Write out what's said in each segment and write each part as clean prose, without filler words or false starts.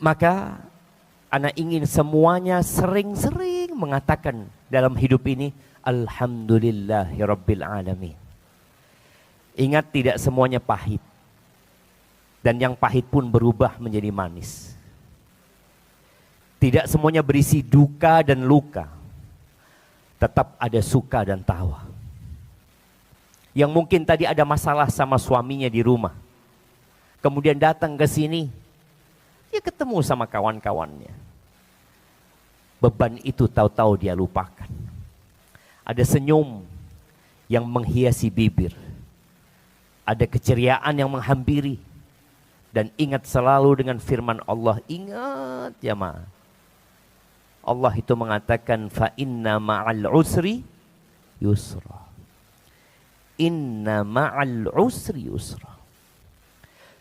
Maka ana ingin semuanya sering-sering mengatakan dalam hidup ini, Alhamdulillahirabbil alamin. Ingat, tidak semuanya pahit. Dan yang pahit pun berubah menjadi manis. Tidak semuanya berisi duka dan luka. Tetap ada suka dan tawa. Yang mungkin tadi ada masalah sama suaminya di rumah. Kemudian datang ke sini, dia ketemu sama kawan-kawannya. Beban itu tahu-tahu dia lupakan. Ada senyum yang menghiasi bibir. Ada keceriaan yang menghampiri. Dan ingat selalu dengan firman Allah. Ingat jamaah. Allah itu mengatakan, fa inna ma'al usri yusra. Inna ma'al usri yusra.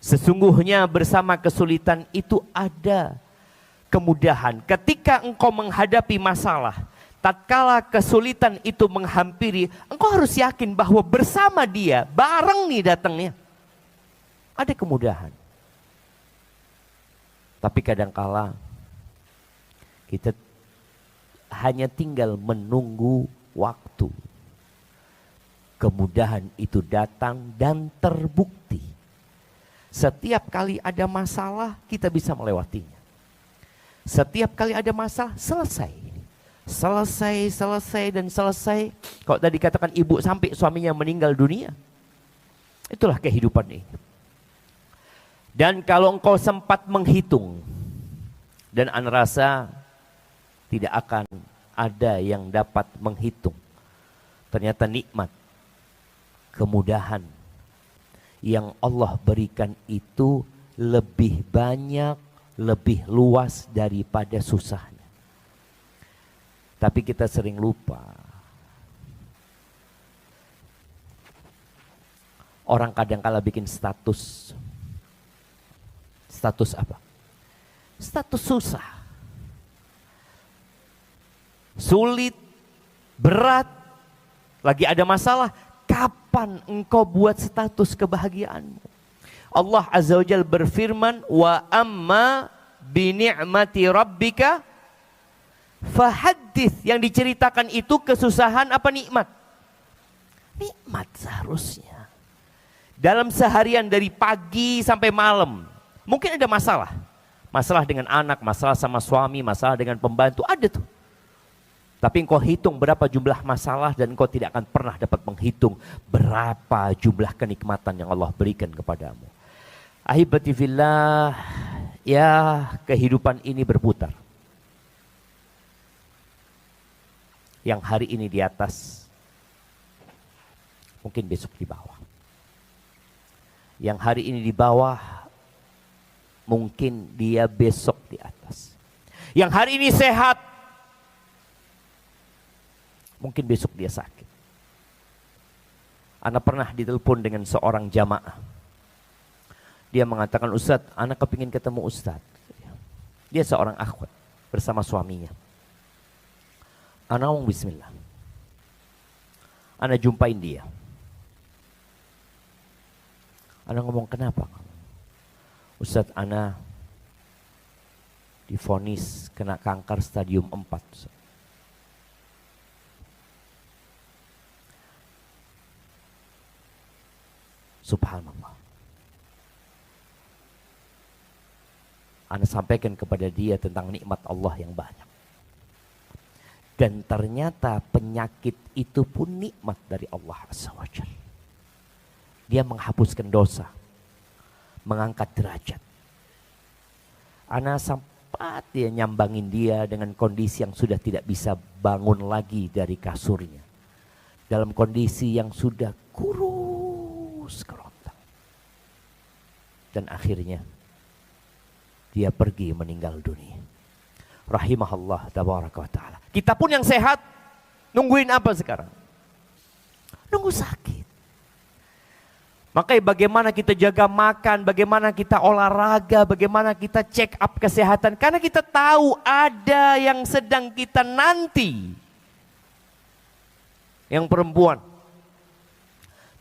Sesungguhnya bersama kesulitan itu ada kemudahan. Ketika engkau menghadapi masalah, tatkala kesulitan itu menghampiri, engkau harus yakin bahwa bersama dia, bareng nih datangnya, ada kemudahan. Tapi kadangkala kita hanya tinggal menunggu waktu. Kemudahan itu datang dan terbukti. Setiap kali ada masalah, kita bisa melewatinya. Setiap kali ada masalah, selesai. Selesai dan selesai. Kalau tadi katakan ibu sampai suaminya meninggal dunia. Itulah kehidupan ini. Dan kalau engkau sempat menghitung, dan ana rasa tidak akan ada yang dapat menghitung. Ternyata nikmat, kemudahan yang Allah berikan itu lebih banyak, lebih luas daripada susahnya. Tapi kita sering lupa. Orang kadang-kala bikin status. Status apa? Status susah. Sulit, berat, lagi ada masalah. Kapan engkau buat status kebahagiaanmu? Allah Azza wa Jalla berfirman, wa amma bi ni'mati rabbika fahaddits. Yang diceritakan itu kesusahan apa nikmat? Nikmat seharusnya. Dalam seharian dari pagi sampai malam, mungkin ada masalah. Masalah dengan anak, masalah sama suami, masalah dengan pembantu, ada tuh. Tapi engkau hitung berapa jumlah masalah dan engkau tidak akan pernah dapat menghitung berapa jumlah kenikmatan yang Allah berikan kepadamu. Ahibati fillah, ya kehidupan ini berputar. Yang hari ini di atas, mungkin besok di bawah. Yang hari ini di bawah, mungkin dia besok di atas. Yang hari ini sehat, mungkin besok dia sakit. Ana pernah ditelepon dengan seorang jamaah. Dia mengatakan, Ustadz, ana kepingin ketemu Ustadz. Dia seorang akhwat bersama suaminya. Ana ngomong bismillah. Ana jumpain dia. Ana ngomong, kenapa? Ustadz, ana divonis kena kanker stadium 4. Ustadz. Subhanallah. Ana sampaikan kepada dia tentang nikmat Allah yang banyak. Dan ternyata penyakit itu pun nikmat dari Allah Azza wa Jalla. Dia menghapuskan dosa, mengangkat derajat. Ana sempat dia nyambangin dia dengan kondisi yang sudah tidak bisa bangun lagi dari kasurnya. Dalam kondisi yang sudah kurus kerontang. Dan akhirnya dia pergi meninggal dunia. Rahimahullah tabaraka wa ta'ala. Kita pun yang sehat, nungguin apa sekarang? Nunggu sakit. Makanya bagaimana kita jaga makan, bagaimana kita olahraga, bagaimana kita check up kesehatan. Karena kita tahu ada yang sedang kita nanti. Yang perempuan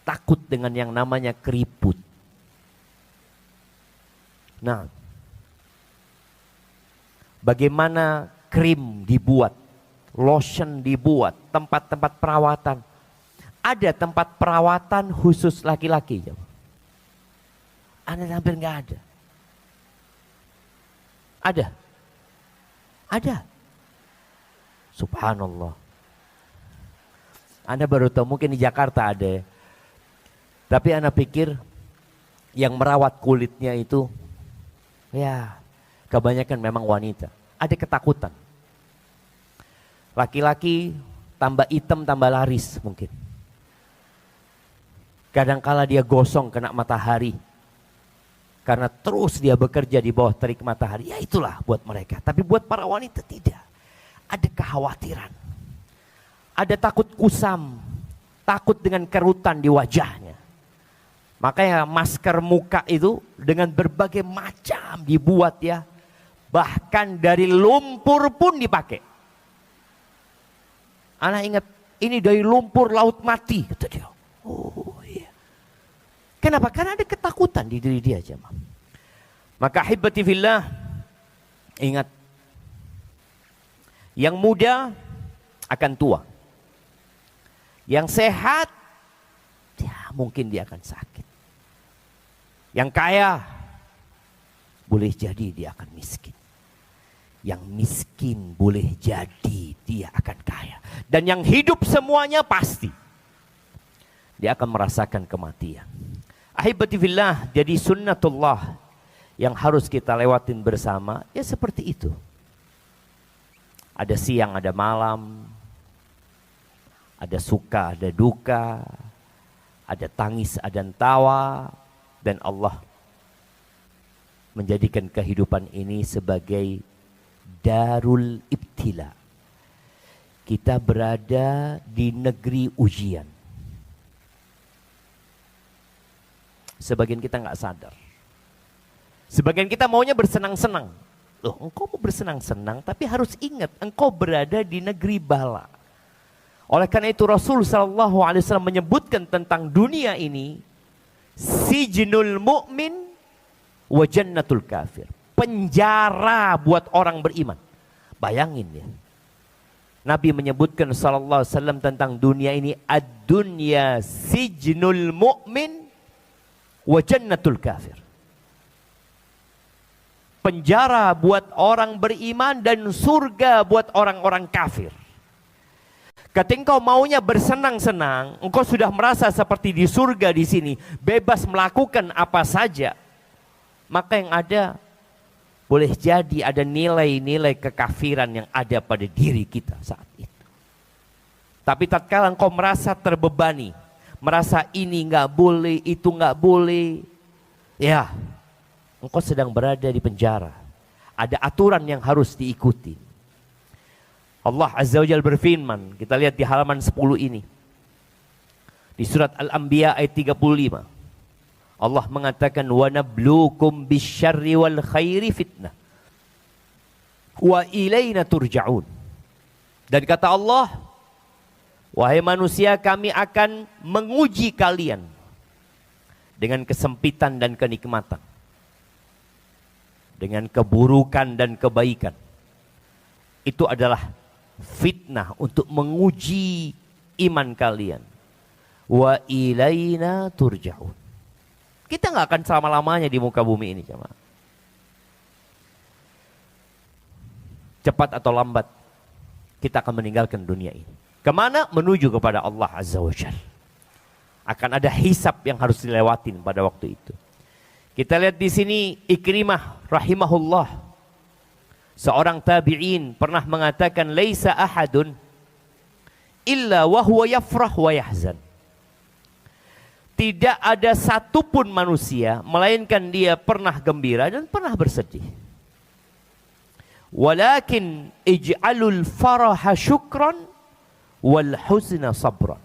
takut dengan yang namanya keriput. Nah, Bagaimana krim dibuat, lotion dibuat, tempat-tempat perawatan. Ada tempat perawatan khusus laki-laki. Anda hampir nggak ada. Ada. Ada. Subhanallah. Anda baru tahu mungkin di Jakarta ada. Tapi Anda pikir yang merawat kulitnya itu ya kebanyakan memang wanita. Ada ketakutan. Laki-laki tambah hitam tambah laris mungkin. Kadangkala dia gosong kena matahari. Karena terus dia bekerja di bawah terik matahari. Ya itulah buat mereka. Tapi buat para wanita tidak. Ada kekhawatiran. Ada takut kusam. Takut dengan kerutan di wajahnya. Makanya masker muka itu dengan berbagai macam dibuat ya. Bahkan dari lumpur pun dipakai. Anak ingat ini dari lumpur laut mati. Kata dia. Oh iya. Kenapa? Karena ada ketakutan di diri dia jemaah. Maka ahibati fillah, ingat. Yang muda akan tua. Yang sehat, ya mungkin dia akan sakit. Yang kaya, boleh jadi dia akan miskin. Yang miskin boleh jadi dia akan kaya. Dan yang hidup semuanya pasti dia akan merasakan kematian. Ahibati fillah, jadi sunnatullah yang harus kita lewatin bersama, ya seperti itu. Ada siang, ada malam, ada suka, ada duka, ada tangis, ada tawa, dan Allah menjadikan kehidupan ini sebagai darul ibtila. Kita berada di negeri ujian. Sebagian kita nggak sadar. Sebagian kita maunya bersenang-senang. Loh, engkau mau bersenang-senang, tapi harus ingat, engkau berada di negeri bala. Oleh karena itu Rasul SAW menyebutkan tentang dunia ini, sijnul mu'min wa jannatul kafir. Penjara buat orang beriman. Bayangin ya. Nabi menyebutkan SAW tentang dunia ini, ad-dunya sijnul mu'min wa jannatul kafir. Penjara buat orang beriman dan surga buat orang-orang kafir. Ketika engkau maunya bersenang-senang, engkau sudah merasa seperti di surga di sini, bebas melakukan apa saja. Maka yang ada, boleh jadi ada nilai-nilai kekafiran yang ada pada diri kita saat itu. Tapi tatkala engkau merasa terbebani, merasa ini nggak boleh, itu nggak boleh, ya, engkau sedang berada di penjara. Ada aturan yang harus diikuti. Allah Azza wa Jalla berfirman, kita lihat di halaman 10 ini. Di surat Al-Anbiya ayat 35. Allah mengatakan, wa nabluukum bisyarri wal khairi fitnah. Wa ilaina turja'un. Dan kata Allah, wahai manusia, kami akan menguji kalian dengan kesempitan dan kenikmatan, dengan keburukan dan kebaikan. Itu adalah fitnah untuk menguji iman kalian. Wa ilaina turja'un. Kita nggak akan selama-lamanya di muka bumi ini, jemaah. Cepat atau lambat kita akan meninggalkan dunia ini. Kemana? Menuju kepada Allah Azza wa Jalla. Akan ada hisab yang harus dilewatin pada waktu itu. Kita lihat di sini Ikrimah rahimahullah, seorang tabi'in, pernah mengatakan, laisa ahadun illa wa huwa yafrah wa yahzan. Tidak ada satupun manusia melainkan dia pernah gembira dan pernah bersedih. Walakin ij'alul faraha syukran wal huzna sabran.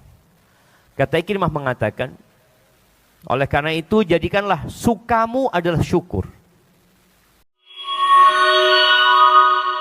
Kata Ikrimah mengatakan, oleh karena itu jadikanlah sukamu adalah syukur